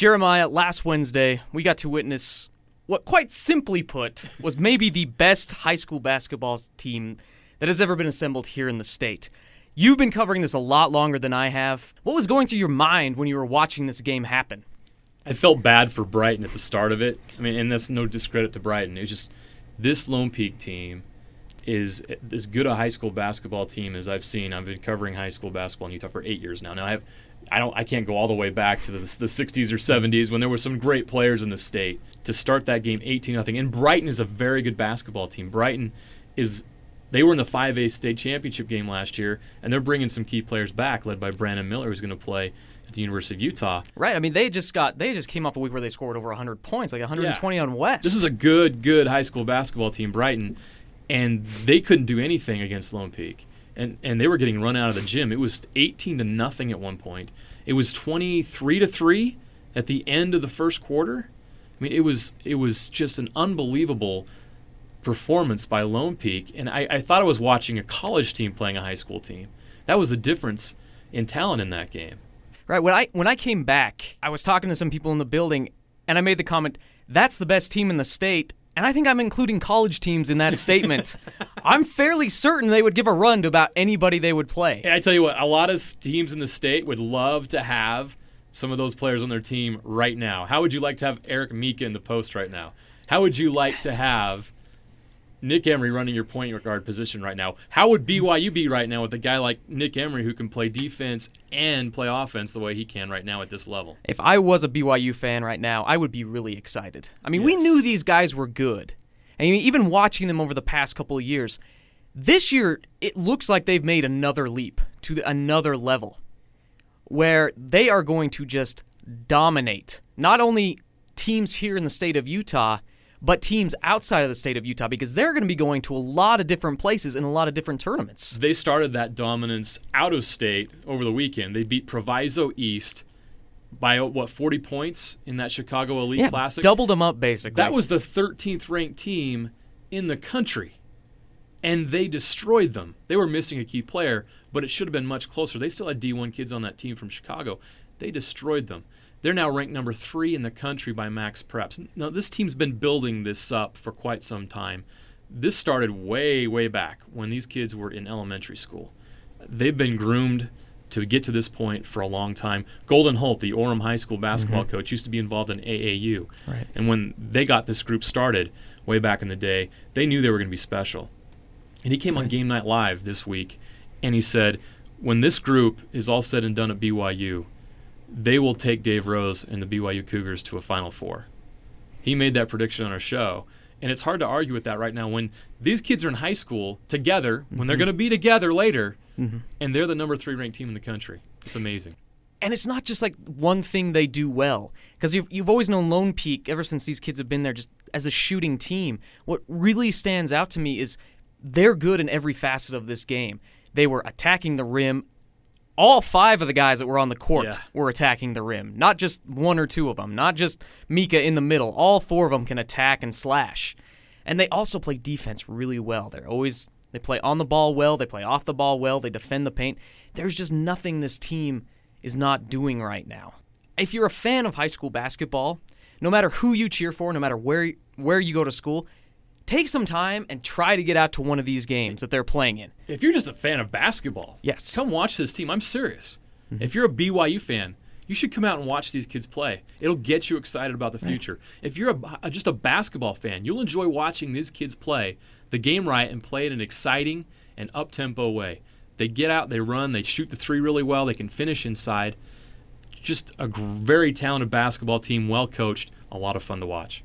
Jeremiah, last Wednesday, we got to witness what, quite simply put, was maybe the best high school basketball team that has ever been assembled here in the state. You've been covering this a lot longer than I have. What was going through your mind when you were watching this game happen? I felt bad for Brighton at the start of it. I mean, and that's no discredit to Brighton. It was just this Lone Peak team is as good a high school basketball team as I've seen. I've been covering high school basketball in Utah for 8 years now. Now I can't go all the way back to the 60s or 70s when there were some great players in the state. To start that game 18-0, and Brighton is a very good basketball team. They were in the 5A state championship game last year, and they're bringing some key players back, led by Brandon Miller, who's going to play at the University of Utah. Right. I mean, they just came off a week where they scored over 100 points, like 120 on West. This is a good high school basketball team, Brighton, and they couldn't do anything against Lone Peak. And they were getting run out of the gym. It was 18-0 at one point. It was 23-3 at the end of the first quarter. I mean, it was just an unbelievable performance by Lone Peak, and I thought I was watching a college team playing a high school team. That was the difference in talent in that game. Right. When I came back, I was talking to some people in the building, and I made the comment, that's the best team in the state, and I think I'm including college teams in that statement. I'm fairly certain they would give a run to about anybody they would play. And I tell you what, a lot of teams in the state would love to have some of those players on their team right now. How would you like to have Eric Mika in the post right now? How would you like to have Nick Emery running your point guard position right now? How would BYU be right now with a guy like Nick Emery who can play defense and play offense the way he can right now at this level? If I was a BYU fan right now, I would be really excited. I mean, We knew these guys were good. I mean, even watching them over the past couple of years, this year it looks like they've made another leap to another level where they are going to just dominate not only teams here in the state of Utah, but teams outside of the state of Utah, because they're going to be going to a lot of different places in a lot of different tournaments. They started that dominance out of state over the weekend. They beat Proviso East by, 40 points in that Chicago Elite Classic? Doubled them up, basically. That was the 13th ranked team in the country, and they destroyed them. They were missing a key player, but it should have been much closer. They still had D1 kids on that team from Chicago. They destroyed them. They're now ranked number 3 in the country by Max Preps. Now, this team's been building this up for quite some time. This started way, way back when these kids were in elementary school. They've been groomed to get to this point for a long time. Golden Holt, the Orem High School basketball coach, used to be involved in AAU. Right. And when they got this group started way back in the day, they knew they were going to be special. And he came on Game Night Live this week, and he said, when this group is all said and done at BYU, they will take Dave Rose and the BYU Cougars to a Final Four. He made that prediction on our show, and it's hard to argue with that right now when these kids are in high school together, when they're going to be together later, and they're the number 3 ranked team in the country. It's amazing. And it's not just like one thing they do well, because you've always known Lone Peak, ever since these kids have been there, just as a shooting team. What really stands out to me is they're good in every facet of this game. They were attacking the rim. All 5 of the guys that were on the court were attacking the rim, not just 1 or 2 of them, not just Mika in the middle. All 4 of them can attack and slash. And they also play defense really well. They play on the ball well, they play off the ball well, they defend the paint. There's just nothing this team is not doing right now. If you're a fan of high school basketball, no matter who you cheer for, no matter where you go to school, take some time and try to get out to one of these games that they're playing in. If you're just a fan of basketball, yes, come watch this team. I'm serious. If you're a BYU fan, you should come out and watch these kids play. It'll get you excited about the future. If you're just a basketball fan, you'll enjoy watching these kids play the game right and play it in an exciting and up-tempo way. They get out, they run, they shoot the 3 really well, they can finish inside. Just a very talented basketball team, well coached, a lot of fun to watch.